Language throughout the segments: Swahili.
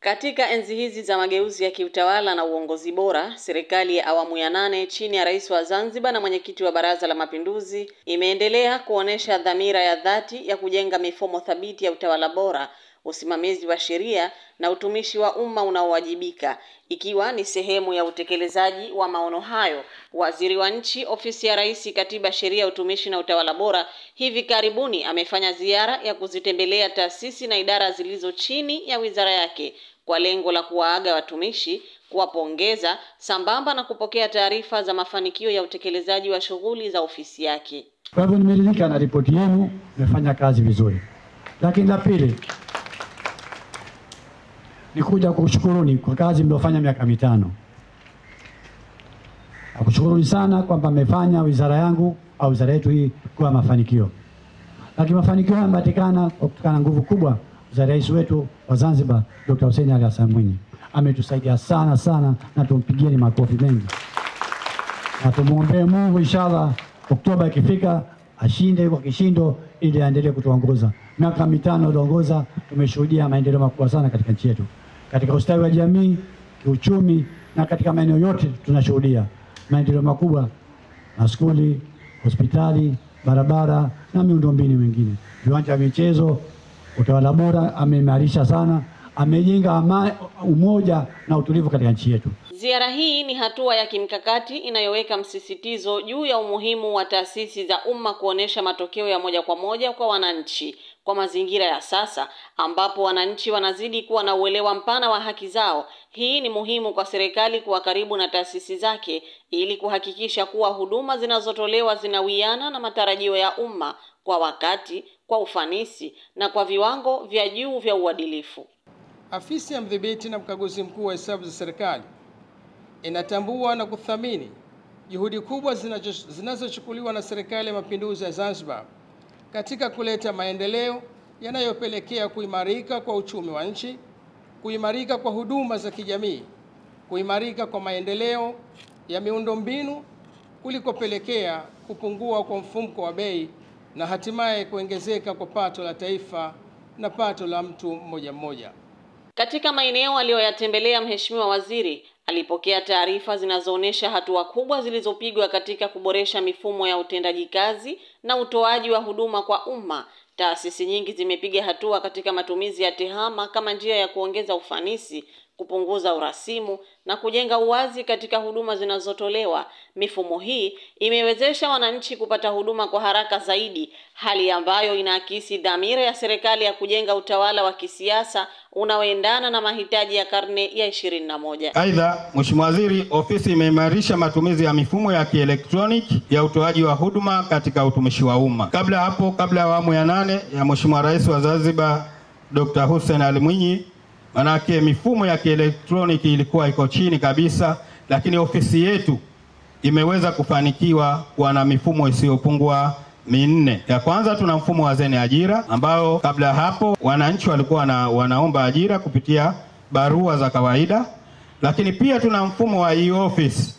Katika enzi hizi za mageuzi ya kiutawala na uongozi bora, serikali ya awamu ya 8 chini ya Rais wa Zanzibar na mwenyekiti wa Baraza la Mapinduzi imeendelea kuonesha dhamira ya dhati ya kujenga mifumo thabiti ya utawala bora, usimamizi wa sheria na utumishi wa umma unaowajibika, ikiwa ni sehemu ya utekelezaji wa maono hayo. Waziri wa Nchi, Ofisi ya Rais, Katiba, Sheria, Utumishi na Utawala Bora, hivi karibuni amefanya ziara ya kuzitembelea taasisi na idara zilizo chini ya wizara yake kwa lengo la kuwaaga watumishi, kuwapongeza sambamba na kupokea taarifa za mafanikio ya utekelezaji wa shughuli za ofisi yake. Kwa hivyo nimeridhika na ripoti yenu, mmefanya kazi vizuri. Lakini la pili ni kuja kukushukuruni kwa kazi mliofanya miaka 5. Nakushukuruni sana kwamba mmefanya wizara yangu au wizara yetu hii kuwa mafanikio. Lakini mafanikio haya yamepatikana kwa kutokana na nguvu kubwa za rais wetu wa Zanzibar, Dr. Hussein Ali Hassan Mwinyi. Ametusaidia sana na tumpigieni makofi mengi. Na tumuombe Mungu inshallah Oktoba ikifika ashinde kwa kishindo ili aendelee kutuongoza. Miaka 5 aliongoza, tumeshuhudia maendeleo makubwa sana katika nchi yetu. Katika ustawi wa jamii, kiuchumi na katika maeneo yote tunashuhudia maendeleo makubwa, maskuli, hospitali, barabara na miundombinu mingine. Viwanja vya michezo, utawala bora ameimarisha sana, amejenga umoja na utulivu katika nchi yetu. Ziara hii ni hatua ya kimkakati inayoweka msisitizo juu ya umuhimu wa taasisi za umma kuonesha matokeo ya moja kwa moja kwa wananchi. Kwa mazingira ya sasa ambapo wananchi wanazidi kuwa na uelewa mpana wa haki zao, hii ni muhimu kwa serikali kuwa karibu na taasisi zake ili kuhakikisha kuwa huduma zinazotolewa zinawiana na matarajio ya umma kwa wakati, kwa ufanisi na kwa viwango vya juu vya uadilifu. Afisi ya Mdhibiti na Mkaguzi Mkuu wa Hesabu za Serikali inatambua na kuthamini juhudi kubwa zinazochukuliwa na Serikali ya Mapinduzi ya Zanzibar katika kuleta maendeleo yanayopelekea kuimarika kwa uchumi wa nchi, kuimarika kwa huduma za kijamii, kuimarika kwa maendeleo ya miundombinu kulikopelekea kupungua kwa mfumuko wa bei na hatimaye kuongezeka kwa pato la taifa na pato la mtu mmoja mmoja. Katika maeneo aliyoyatembelea, Mheshimiwa Waziri alipokea taarifa zinazoonesha hatua kubwa zilizopigwa katika kuboresha mifumo ya utendaji kazi na utoaji wa huduma kwa umma. Taasisi nyingi zimepiga hatua katika matumizi ya tehama kama njia ya kuongeza ufanisi, kupunguza urasimu na kujenga uwazi katika huduma zinazotolewa. Mifumo hii imewezesha wananchi kupata huduma kwa haraka zaidi, hali ambayo inaakisi dhamira ya serikali ya kujenga utawala wa kisiasa unaoendana na mahitaji ya karne ya 21. Aidha, Mheshimiwa Waziri, ofisi imeimarisha matumizi ya mifumo ya kielektroniki ya utoaji wa huduma katika utumishi wa umma. Kabla ya awamu ya 8 ya Mheshimiwa Rais wa Zanzibar Dr. Hussein Ali Mwinyi, manake mifumo ya kielektroniki ilikuwa iko chini kabisa, lakini ofisi yetu imeweza kufanikiwa kuwa na mifumo isiyopungua 4. Ya kwanza tuna mfumo wa Zeni Ajira ambao kabla hapo wananchi walikuwa wanaomba ajira kupitia barua za kawaida, lakini pia tuna mfumo wa e-office,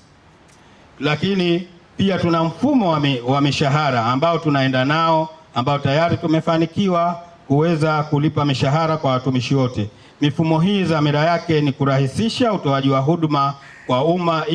lakini pia tuna mfumo wa mishahara ambao tunaenda nao, ambao tayari tumefanikiwa kuweza kulipa mishahara kwa watumishi wote. Mifumo hii dhamira yake ni kurahisisha utoaji wa huduma kwa umma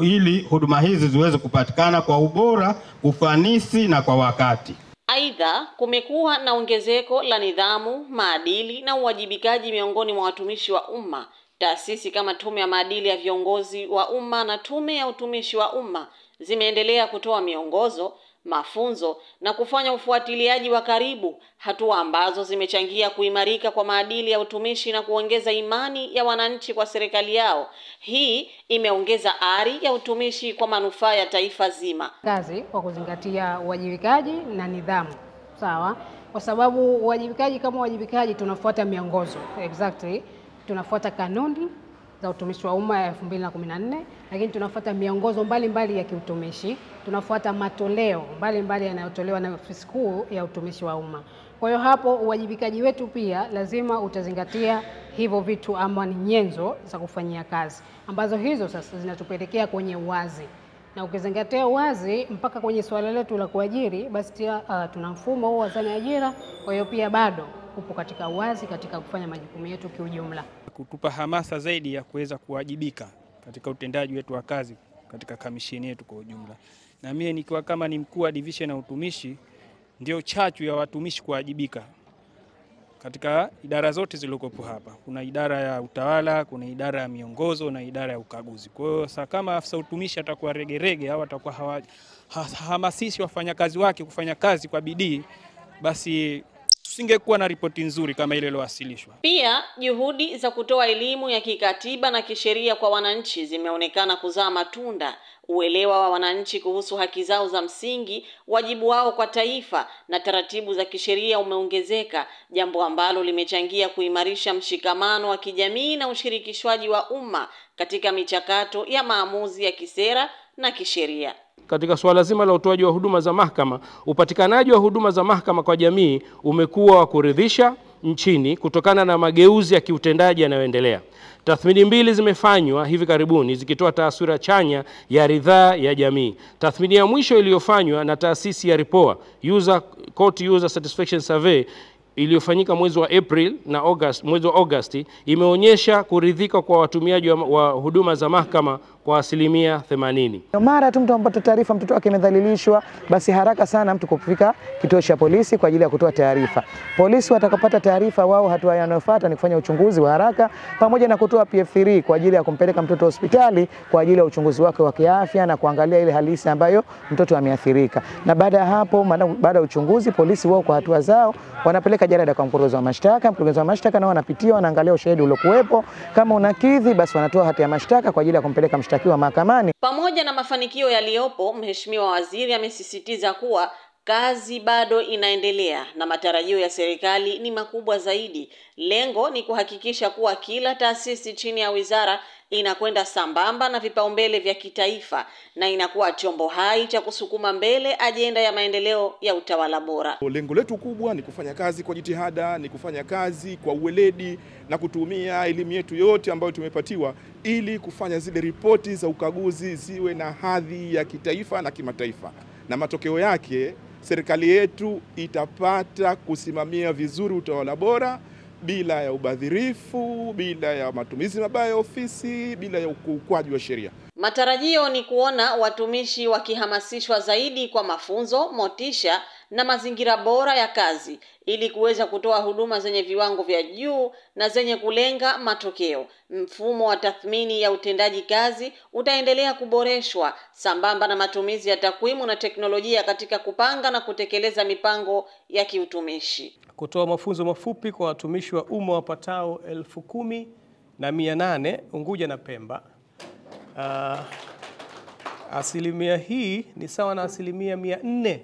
ili huduma hizi ziweze kupatikana kwa ubora, ufanisi na kwa wakati. Aidha, kumekuwa na ongezeko la nidhamu, maadili na uwajibikaji miongoni mwa watumishi wa umma. Taasisi kama Tume ya Maadili ya Viongozi wa Umma na Tume ya Utumishi wa Umma zimeendelea kutoa miongozo, mafunzo na kufanya ufuatiliaji wa karibu, hatua ambazo zimechangia kuimarika kwa maadili ya utumishi na kuongeza imani ya wananchi kwa serikali yao. Hii imeongeza ari ya utumishi kwa manufaa ya taifa zima. Kazi kwa kuzingatia uwajibikaji na nidhamu. Sawa? Kwa sababu uwajibikaji tunafuata miongozo. Exactly. Tunafuata kanuni za utumishi wa umma ya 2014, lakini tunafuata miongozo mbalimbali ya kiutumishi, tunafuata matoleo mbalimbali yanayotolewa na ofisi kuu ya utumishi wa umma. Kwa hiyo hapo uwajibikaji wetu pia lazima utazingatia hivyo vitu ama ni nyenzo za kufanyia kazi, ambazo hizo sasa zinatupelekea kwenye uwazi. Na ukizingatia uwazi mpaka kwenye swala letu la kuajiri, basi tuna mfumo huu wa Zeni Ajira. Kwa hiyo pia bado upo katika uwazi katika kufanya majukumu yetu kiujumla. Kutupa hamasa zaidi ya kuweza kuwajibika katika utendaji wetu wa kazi katika kamisheni yetu kwa ujumla. Na mimi nikiwa kama ni mkuu wa division ya utumishi, ndio chachu ya watumishi kuwajibika katika idara zote zilizokuwepo hapa. Kuna idara ya utawala, kuna idara ya miongozo na idara ya ukaguzi. Kwa hiyo sasa kama afisa utumishi atakuwa regerege au atakuwa hamasisi wafanyakazi wake kufanya kazi kwa bidii, basi tusingekuwa na ripoti nzuri kama ile iliyowasilishwa. Pia juhudi za kutoa elimu ya kikatiba na kisheria kwa wananchi zimeonekana kuzaa matunda. Uelewa wa wananchi kuhusu haki zao za msingi, wajibu wao kwa taifa na taratibu za kisheria umeongezeka, jambo ambalo limechangia kuimarisha mshikamano wa kijamii na ushirikishwaji wa umma katika michakato ya maamuzi ya kisera na kisheria. Katika suala zima la utoaji wa huduma za mahakama, upatikanaji wa huduma za mahakama kwa jamii umekuwa wa kuridhisha nchini kutokana na mageuzi ya kiutendaji yanayoendelea. Tathmini mbili zimefanywa hivi karibuni zikitoa taswira chanya ya ridhaa ya jamii. Tathmini ya mwisho iliyofanywa na taasisi ya RIPOA, Court User Satisfaction Survey, iliyofanyika mwezi wa April na mwezi wa Agosti, imeonyesha kuridhika kwa watumiaji wa huduma za mahakama kwa 80%. Mara tu mtu anapata taarifa mtoto wake amedhalilishwa, basi haraka sana mtu kufika kituo cha polisi kwa ajili ya kutoa taarifa. Polisi watakapata taarifa, wao hatua yanayofuata ni kufanya uchunguzi wa haraka pamoja na kutoa PF3 kwa ajili ya kumpeleka mtoto hospitali kwa ajili ya uchunguzi wake wa kiafya na kuangalia ile halisi ambayo mtoto ameathirika. Na baada ya hapo, baada ya uchunguzi, polisi wao kwa hatua zao wanapeleka jarada kwa mkurugenzi wa mashtaka. Mkurugenzi wa mashtaka nao wanapitia, wanaangalia ushahidi uliokuwepo, kama unakidhi basi wanatoa hati ya mashtaka kwa ajili ya kumpeleka mshtakiwa mahakamani. Pamoja na mafanikio yaliyopo, Mheshimiwa Waziri amesisitiza kuwa kazi bado inaendelea na matarajio ya serikali ni makubwa zaidi. Lengo ni kuhakikisha kuwa kila taasisi chini ya wizara inakwenda sambamba na vipaumbele vya kitaifa na inakuwa chombo hai cha kusukuma mbele ajenda ya maendeleo ya utawala bora. Lengo letu kubwa ni kufanya kazi kwa jitihada, ni kufanya kazi kwa uweledi na kutumia elimu yetu yote ambayo tumepatiwa ili kufanya zile ripoti za ukaguzi ziwe na hadhi ya kitaifa na kimataifa. Na matokeo yake serikali yetu itapata kusimamia vizuri utawala bora bila ya ubadhirifu, bila ya matumizi mabaya ya ofisi, bila ya ukiukwaji wa sheria. Matarajio ni kuona watumishi wakihamasishwa zaidi kwa mafunzo, motisha na mazingira bora ya kazi ili kuweza kutoa huduma zenye viwango vya juu na zenye kulenga matokeo. Mfumo wa tathmini ya utendaji kazi utaendelea kuboreshwa sambamba na matumizi ya takwimu na teknolojia katika kupanga na kutekeleza mipango ya kiutumishi. Kutoa mafunzo mafupi kwa watumishi wa umma wapatao 10,800 Unguja na Pemba. Asilimia hii ni sawa na 400%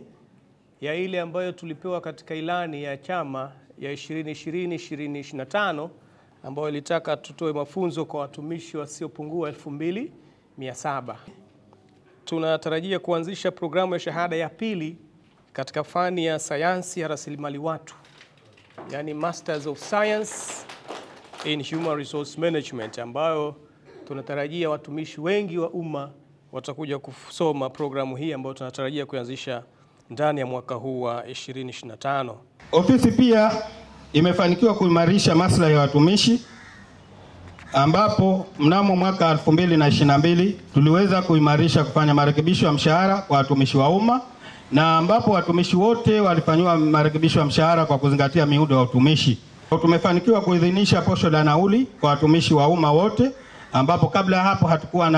ya ile ambayo tulipewa katika ilani ya chama ya 2020-2025 ambayo ilitaka tutoe mafunzo kwa watumishi wasiopungua 2,700. Tunatarajia kuanzisha programu ya shahada ya pili katika fani ya sayansi ya rasilimali watu, yani Masters of Science in Human Resource Management, ambayo tunatarajia watumishi wengi wa umma watakuja kusoma programu hii ambayo tunatarajia kuanzisha ndani ya mwaka huu wa 2025. Ofisi pia imefanikiwa kuimarisha maslahi ya watumishi ambapo mnamo mwaka 2022 tuliweza kuimarisha kufanya marekebisho ya mshahara kwa watumishi wa umma na ambapo watumishi wote walifanywa marekebisho ya mshahara kwa kuzingatia miundo ya utumishi. Tumefanikiwa kuidhinisha posho la nauli kwa watumishi wa umma wote ambapo kabla ya hapo hatukuwa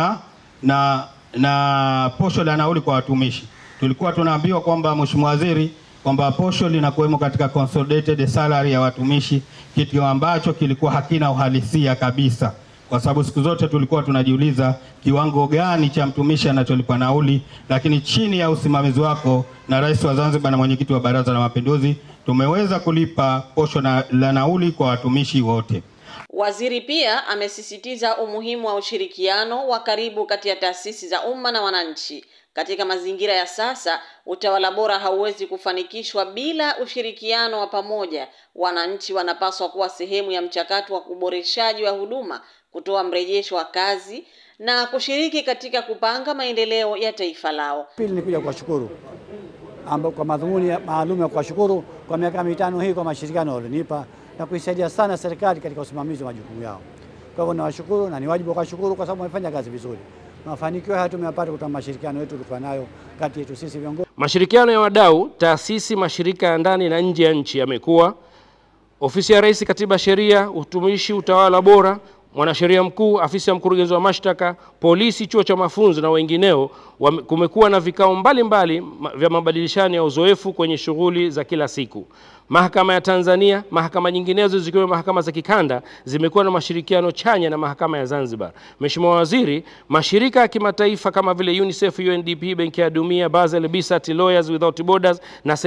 na posho la nauli kwa watumishi. Tulikuwa tunaambiwa kwamba Mheshimiwa Waziri kwamba posho linakuwemo katika consolidated salary ya watumishi, kitu ambacho kilikuwa hakina uhalisia kabisa. Kwa sababu siku zote tulikuwa tunajiuliza kiwango gani cha mtumishi anacholipwa nauli, lakini chini ya usimamizi wako na Rais wa Zanzibar na Mwenyekiti wa Baraza la Mapinduzi tumeweza kulipa posho la nauli kwa watumishi wote. Waziri pia amesisitiza umuhimu wa ushirikiano wa karibu kati ya taasisi za umma na wananchi. Katika mazingira ya sasa, utawala bora hauwezi kufanikishwa bila ushirikiano wa pamoja. Wananchi wanapaswa kuwa sehemu ya mchakato wa uboreshaji wa huduma, kutoa mrejesho wa kazi na kushiriki katika kupanga maendeleo ya taifa lao. Pili ni kuja kuwashukuru ambao kwa madhumuni maalum ya kuwashukuru kwa miaka mitano hii kwa mashirikiano walionipa na kuisaidia sana serikali katika usimamizi wa majukumu yao. Kwa hivyo nawashukuru na ni wajibu wa kuwashukuru kwa sababu wamefanya kazi vizuri. Mafanikio haya tumeyapata kutoka mashirikiano yetu tulikuwa nayo kati yetu sisi viongozi. Mashirikiano ya wadau, taasisi, mashirika ya ndani na nje ya nchi yamekuwa Ofisi ya Rais, Katiba, Sheria, Utumishi, Utawala Bora, Mwanasheria Mkuu, Afisi ya Mkurugenzi wa Mashtaka, Polisi, Chuo cha Mafunzo na wengineo. Kumekuwa na vikao mbalimbali vya mabadilishano ya uzoefu kwenye shughuli za kila siku. Mahakama ya Tanzania, mahakama nyinginezo zikiwemo mahakama za kikanda zimekuwa na mashirikiano chanya na mahakama ya Zanzibar. Mheshimiwa Waziri, mashirika ya kimataifa kama vile UNICEF, UNDP, Benki ya Dunia, Basel, BISAT, Lawyers Without Borders na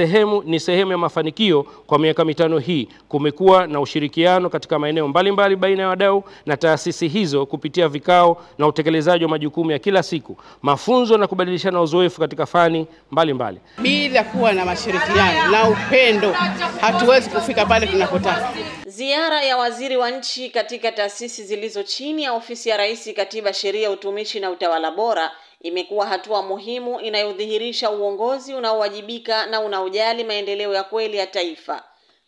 ni sehemu ya mafanikio kwa miaka mitano hii. Kumekuwa na ushirikiano katika maeneo mbalimbali baina ya wadau na taasisi hizo kupitia vikao na utekelezaji wa majukumu ya kila siku, mafunzo na kubadilishana uzoefu katika fani mbalimbali. Bila kuwa na mashirikiano na upendo hatuwezi kufika pale tunapotaka. Ziara ya waziri wa nchi katika taasisi zilizo chini ya Ofisi ya Rais, Katiba, Sheria, Utumishi na Utawala Bora imekuwa hatua muhimu inayodhihirisha uongozi unaowajibika na unaojali maendeleo ya kweli ya taifa.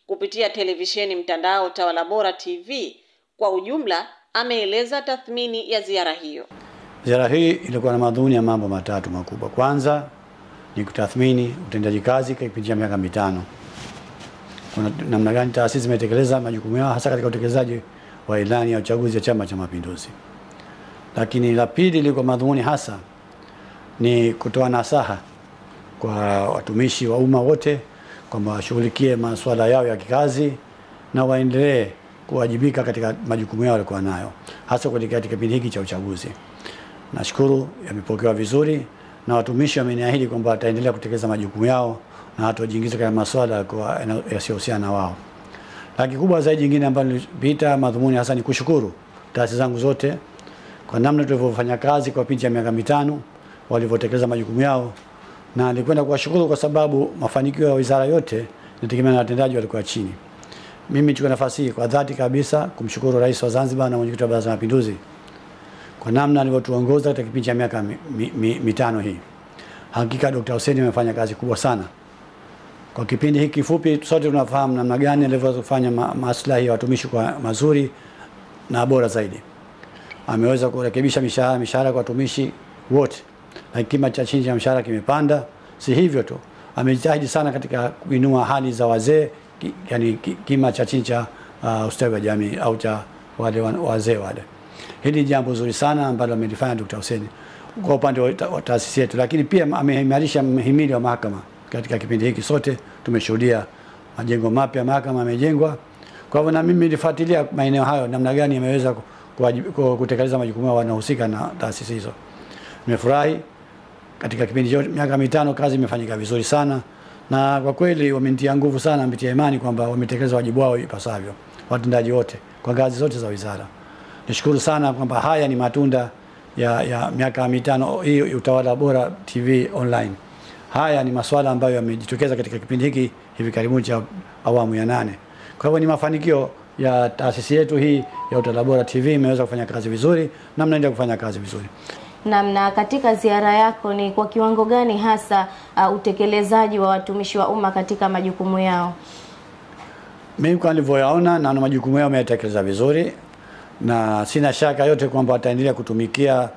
Kupitia televisheni mtandao Tawala Bora TV, kwa ujumla ameeleza tathmini ya ziara hiyo. Ziara hii ilikuwa na madhumuni ya mambo matatu makubwa. Kwanza ni kutathmini utendaji kazi kwa kipindi cha miaka mitano. Kuna namna gani taasisi zimetekeleza majukumu yao hasa katika utekelezaji wa ilani ya uchaguzi ya Chama cha Mapinduzi. Lakini la pili ilikuwa madhumuni hasa ni kutoa nasaha kwa watumishi wa umma wote kwamba washughulikie masuala yao ya kikazi na waendelee kuwajibika katika majukumu yao walikuwa nayo hasa katika kipindi hiki cha uchaguzi. Nashukuru yamepokewa vizuri na watumishi wameniahidi kwamba wataendelea kutekeleza majukumu yao na hatajiingiza katika masuala yasiyohusiana na wao. Lakini kubwa zaidi nyingine ambayo nilipita madhumuni hasa ni kushukuru taasisi zangu zote kwa namna tulivyofanya kazi kwa kipindi cha miaka mitano, walivyotekeleza majukumu yao, na nilikwenda kuwashukuru kwa sababu mafanikio ya wizara yote yanategemea na watendaji walikuwa chini. Mimi nichukue nafasi hii kwa dhati kabisa kumshukuru Rais wa Zanzibar na Mwenyekiti wa Baraza la Mapinduzi kwa namna alivyotuongoza katika kipindi cha miaka mitano hii. Hakika Dr. Hussein amefanya kazi kubwa sana. Kwa kipindi hiki kifupi sote tunafahamu namna gani alivyofanya maslahi ya watumishi kwa mazuri na bora zaidi. Ameweza kurekebisha mishahara kwa watumishi wote. Na kima cha chini cha mshahara kimepanda. Si hivyo tu, amejitahidi sana katika kuinua hali za wazee, yani kima cha chini cha ustawi wa jamii au cha wale wazee wale. Hili jambo zuri sana ambalo amelifanya Dr. Hussein kwa upande wa taasisi yetu, lakini pia ameimarisha mhimili wa mahakama. Katika kipindi hiki sote tumeshuhudia majengo mapya mahakama yamejengwa. Kwa hivyo na mimi nilifuatilia maeneo hayo namna gani yameweza kutekeleza majukumu yao wanaohusika na taasisi hizo. Nimefurahi katika kipindi cha miaka mitano kazi imefanyika vizuri sana, na kwa kweli wamenitia nguvu sana, mbitia imani kwamba wametekeleza wajibu wao ipasavyo watendaji wote kwa ngazi zote za wizara. Nishukuru sana kwamba haya ni matunda ya miaka mitano hii Utawala Bora TV online. Haya ni masuala ambayo yamejitokeza katika kipindi hiki hivi karibuni cha awamu ya 8. Kwa hivyo ni mafanikio ya taasisi yetu hii ya Utawala Bora TV, imeweza kufanya kazi vizuri na mnaendelea kufanya kazi vizuri. Na katika ziara yako ni kwa kiwango gani hasa utekelezaji wa watumishi wa umma katika majukumu yao? Mimi kwa nilivyoyaona na majukumu yao wametekeleza vizuri, na sina shaka yote kwamba wataendelea kutumikia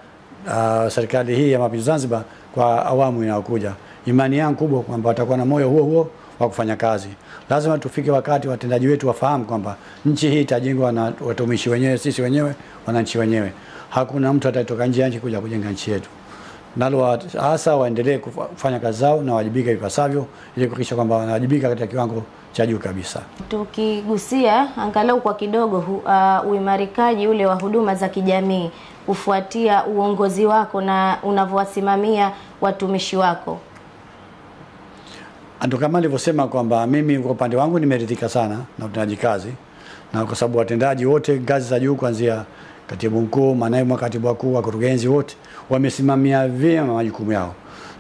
serikali hii ya Mapinduzi Zanzibar kwa awamu inayokuja. Imani yangu kubwa kwamba watakuwa na moyo huo wa kufanya kazi. Lazima tufike wakati watendaji wetu wafahamu kwamba nchi hii itajengwa na watumishi wenyewe, sisi wenyewe, wananchi wenyewe. Hakuna mtu atatoka nje ya nchi kuja kujenga nchi yetu. Nalo hasa waendelee kufanya kazi zao na wajibika ipasavyo ili kuhakikisha kwamba wanawajibika katika kiwango cha juu kabisa. Tukigusia angalau kwa kidogo uimarikaji ule wa huduma za kijamii kufuatia uongozi wako na unavyowasimamia watumishi wako. Ndio kama nilivyosema kwamba mimi kwa upande wangu nimeridhika sana na utendaji kazi, na kwa sababu watendaji wote ngazi za juu kuanzia katibu mkuu, manaibu katibu wakuu, wakurugenzi wote wamesimamia vyema majukumu yao.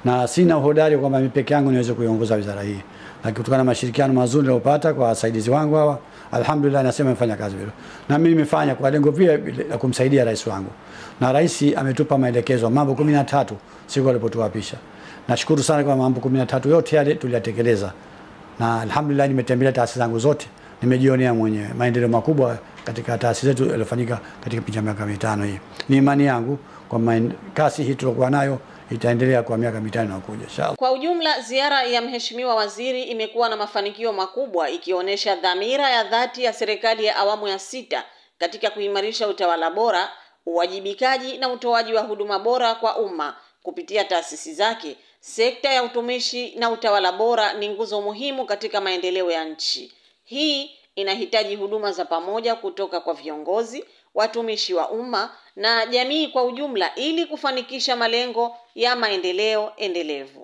Na sina uhodari kwamba mimi peke yangu niweze kuiongoza wizara hii. Lakini kutokana na mashirikiano mazuri niliyopata kwa wasaidizi wangu hawa, alhamdulillah nasema nimefanya kazi vizuri. Na mimi nimefanya kwa lengo pia la kumsaidia rais wangu. Na rais ametupa maelekezo mambo 13 siku alipotuapisha. Nashukuru sana kwa mambo 13 yote yale tuliyatekeleza, na alhamdulillah nimetembelea taasisi zangu zote, nimejionea mwenyewe maendeleo makubwa katika taasisi zetu yaliyofanyika katika miaka 5 hii. Ni imani yangu kwa kasi hii tulokuwa nayo itaendelea kwa miaka 5 inayokuja inshallah. Kwa ujumla, ziara ya Mheshimiwa Waziri imekuwa na mafanikio makubwa, ikionyesha dhamira ya dhati ya serikali ya awamu ya 6 katika kuimarisha utawala bora, uwajibikaji na utoaji wa huduma bora kwa umma kupitia taasisi zake. Sekta ya utumishi na utawala bora ni nguzo muhimu katika maendeleo ya nchi. Hii inahitaji huduma za pamoja kutoka kwa viongozi, watumishi wa umma na jamii kwa ujumla ili kufanikisha malengo ya maendeleo endelevu.